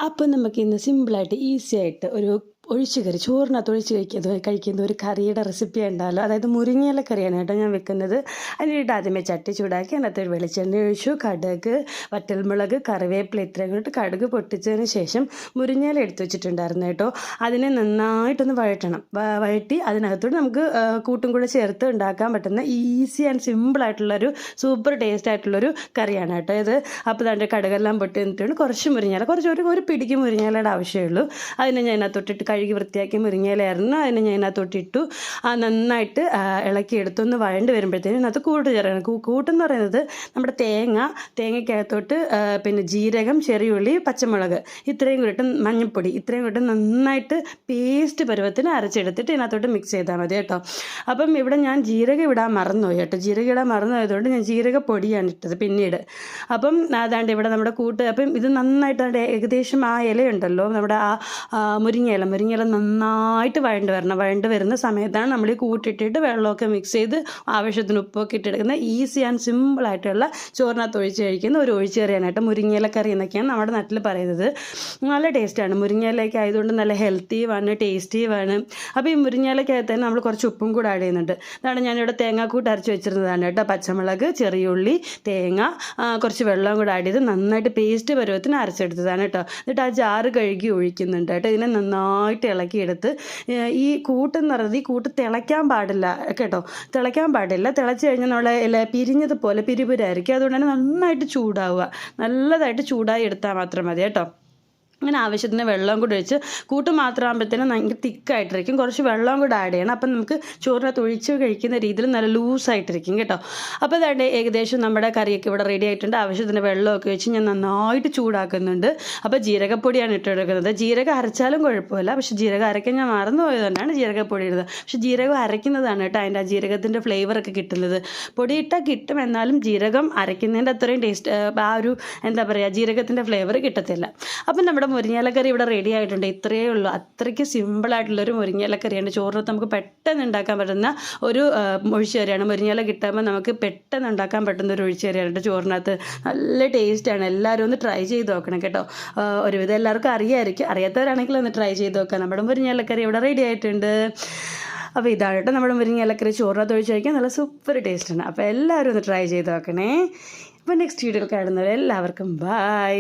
അപ്പോൾ നമുക്ക് ഇന്ന് സിമ്പിളായിട്ട് ഈസി ആയിട്ട് ഒരു ഒഴിച്ചുകറി ചോറിനകത്ത് ഒഴിച്ച് കഴിക്കുന്ന ഒരു കറിയുടെ റെസിപ്പി ഉണ്ടല്ലോ. അതായത് മുരിങ്ങയില കറിയാണ് കേട്ടോ ഞാൻ വെക്കുന്നത്. അതിനായിട്ട് ആദ്യമേ ചട്ടി ചൂടാക്കി അതിനകത്ത് ഒരു വെളിച്ചെണ്ണ ഒഴിച്ചു, കടുക്, വറ്റൽമുളക്, കറിവേപ്പില ഇത്രയും ഇട്ട് കടുക് പൊട്ടിച്ചതിന് ശേഷം മുരിങ്ങയില എടുത്ത് വെച്ചിട്ടുണ്ടായിരുന്നു കേട്ടോ. അതിനെ നന്നായിട്ടൊന്ന് വഴറ്റി അതിനകത്തോട്ട് നമുക്ക് കൂട്ടും കൂടെ ചേർത്ത് ഉണ്ടാക്കാൻ പറ്റുന്ന ഈസി ആൻഡ് സിമ്പിളായിട്ടുള്ളൊരു സൂപ്പർ ടേസ്റ്റ് ആയിട്ടുള്ളൊരു കറിയാണ് കേട്ടോ ഇത്. അപ്പോൾ അതിൻ്റെ കടുകെല്ലാം പൊട്ടി നിന്നിട്ടുണ്ട്. കുറച്ച് മുരിങ്ങയില ഒരു പിടിക്ക് മുരിങ്ങയിലയുടെ ആവശ്യമുള്ളൂ. അതിനെ ഞാൻ അതിനകത്തോട്ടിട്ട് കഴുകി വൃത്തിയാക്കി മുരിങ്ങയിലായിരുന്നു. അതിനെ ഞാൻ അതിനകത്തോട്ടിട്ടു നന്നായിട്ട് ഇളക്കി എടുത്തൊന്ന് വഴണ്ട് വരുമ്പോഴത്തേനും ഇതിനകത്ത് കൂട്ട് ചേർക്കണം. കൂട്ടെന്ന് പറയുന്നത് നമ്മുടെ തേങ്ങയ്ക്കകത്തോട്ട് പിന്നെ ജീരകം, ചെറിയുള്ളി, പച്ചമുളക് ഇത്രയും കൂടിയിട്ട് മഞ്ഞൾപ്പൊടി ഇത്രയും കൂടി നന്നായിട്ട് പേസ്റ്റ് പരുവത്തിന് അരച്ചെടുത്തിട്ട് ഇതിനകത്തോട്ട് മിക്സ് ചെയ്താൽ മതി കേട്ടോ. അപ്പം ഇവിടെ ഞാൻ ജീരകം ഇടാൻ മറന്നുപോയി കേട്ടോ. ജീരകം ഇടാൻ മറന്നുപോയതുകൊണ്ട് ഞാൻ ജീരകപ്പൊടിയാണ് ഇട്ടത് പിന്നീട്. അപ്പം അതാണ്ട് ഇവിടെ നമ്മുടെ കൂട്ട്. അപ്പം ഇത് നന്നായിട്ട് ഏകദേശം ആ ഇലയുണ്ടല്ലോ നമ്മുടെ മുരിങ്ങയില നന്നായിട്ട് വഴണ്ട് വരുന്ന സമയത്താണ് നമ്മൾ ഈ കൂട്ടിട്ടിട്ട് വെള്ളമൊക്കെ മിക്സ് ചെയ്ത് ആവശ്യത്തിന് ഉപ്പൊക്കെ ഇട്ടെടുക്കുന്ന ഈസി ആൻഡ് സിമ്പിളായിട്ടുള്ള ചോറിനകത്ത് ഒഴിച്ച് കഴിക്കുന്ന ഒരു ഒഴിച്ചുകറിയാനായിട്ട് മുരിങ്ങയില കറി എന്നൊക്കെയാണ് നമ്മുടെ നാട്ടിൽ പറയുന്നത്. നല്ല ടേസ്റ്റാണ്. മുരിങ്ങയിലൊക്കെ ആയതുകൊണ്ട് നല്ല ഹെൽത്തിയുമാണ്, ടേസ്റ്റിയുമാണ്. അപ്പോൾ ഈ മുരിങ്ങയിലക്കകത്ത് തന്നെ നമ്മൾ കുറച്ച് ഉപ്പും കൂടെ ആഡ് ചെയ്യുന്നുണ്ട്. അതാണ് ഞാനിവിടെ തേങ്ങാക്കൂട്ട് അരച്ച് വെച്ചിരുന്നതാണ് കേട്ടോ. പച്ചമുളക്, ചെറിയുള്ളി, തേങ്ങ, കുറച്ച് വെള്ളം കൂടെ ആഡ് ചെയ്ത് നന്നായിട്ട് പേസ്റ്റ് പരുവത്തിന് അരച്ചെടുത്തതാണ് കേട്ടോ. എന്നിട്ട് ആ ജാറ് കഴുകി ഒഴിക്കുന്നുണ്ട് കേട്ടോ. ഇതിനെ നന്നായിട്ട് ഇളക്കിയെടുത്ത് ഈ കൂട്ടെന്ന് പറയുന്നത് ഈ കൂട്ട് തിളയ്ക്കാൻ പാടില്ല കേട്ടോ. തിളച്ച് കഴിഞ്ഞാൽ നമ്മളെ പിരിഞ്ഞതുപോലെ പിരിപുരായിരിക്കും. അതുകൊണ്ട് തന്നെ നന്നായിട്ട് നല്ലതായിട്ട് ചൂടായി എടുത്താൽ മാത്രം മതി കേട്ടോ. അങ്ങനെ ആവശ്യത്തിന് വെള്ളം കൂടി ഒഴിച്ച് കൂട്ട് മാത്രമാകുമ്പോഴത്തേനും ഭയങ്കര തിക്കായിട്ടിരിക്കും. കുറച്ച് വെള്ളം കൂടെ ആഡ് ചെയ്യണം. അപ്പം നമുക്ക് ചോറിനകത്ത് ഒഴിച്ച് കഴിക്കുന്ന രീതിയിൽ നല്ല ലൂസായിട്ടിരിക്കും കേട്ടോ. അപ്പോൾ അതാണ്ട് ഏകദേശം നമ്മുടെ കറിയൊക്കെ ഇവിടെ റെഡി ആയിട്ടുണ്ട്. ആവശ്യത്തിന് വെള്ളമൊക്കെ വെച്ച് ഞാൻ നന്നായിട്ട് ചൂടാക്കുന്നുണ്ട്. അപ്പോൾ ജീരകപ്പൊടിയാണ് ഇട്ടെടുക്കുന്നത്. ജീരകം അരച്ചാലും കുഴപ്പമില്ല. പക്ഷേ ജീരകം അരയ്ക്കാൻ ഞാൻ മറന്നു പോയതുകൊണ്ടാണ് ജീരകപ്പൊടി ഇടുന്നത്. പക്ഷേ ജീരകം അരയ്ക്കുന്നതാണ് കേട്ടോ അതിൻ്റെ ആ ജീരകത്തിൻ്റെ ഫ്ലേവറൊക്കെ കിട്ടുന്നത്. പൊടിയിട്ടാൽ കിട്ടും, എന്നാലും ജീരകം അരയ്ക്കുന്നതിൻ്റെ അത്രയും ടേസ്റ്റ് ആ ഒരു എന്താ പറയുക ജീരകത്തിൻ്റെ ഫ്ലേവർ കിട്ടത്തില്ല. അപ്പം നമ്മുടെ മുരിങ്ങയിലക്കറി ഇവിടെ റെഡി ആയിട്ടുണ്ട്. ഇത്രയേ ഉള്ളൂ. അത്രയ്ക്ക് സിമ്പിളായിട്ടുള്ളൊരു മുരിങ്ങയിലക്കറിയാണ്. ചോറിനകത്ത് നമുക്ക് പെട്ടെന്ന് ഉണ്ടാക്കാൻ പറ്റുന്ന ഒരു ഒഴിച്ചുകറിയാണ്. മുരിങ്ങയില കിട്ടുമ്പോൾ നമുക്ക് പെട്ടെന്ന് ഉണ്ടാക്കാൻ പറ്റുന്ന ഒരു ഒഴിച്ചുകറിയാണ് ചോറിനകത്ത്. നല്ല ടേസ്റ്റാണ്. എല്ലാവരും ഒന്ന് ട്രൈ ചെയ്ത് നോക്കണം കേട്ടോ. ഒരുവിധം എല്ലാവർക്കും അറിയാമായിരിക്കും. അറിയാത്തവരാണെങ്കിൽ ഒന്ന് ട്രൈ ചെയ്ത് നോക്കാം. നമ്മുടെ മുരിങ്ങയിലക്കറി ഇവിടെ റെഡി ആയിട്ടുണ്ട്. അപ്പോൾ ഇതാണ് കേട്ടോ നമ്മുടെ മുരിങ്ങയിലക്കറി. ചോറിനകത്ത് ഒഴിച്ച് കഴിക്കാൻ നല്ല സൂപ്പർ ടേസ്റ്റാണ്. അപ്പോൾ എല്ലാവരും ഒന്ന് ട്രൈ ചെയ്ത് നോക്കണേ. അപ്പോൾ നെക്സ്റ്റ് വീഡിയോയിൽ കാണുന്നവരെ എല്ലാവർക്കും ബൈ.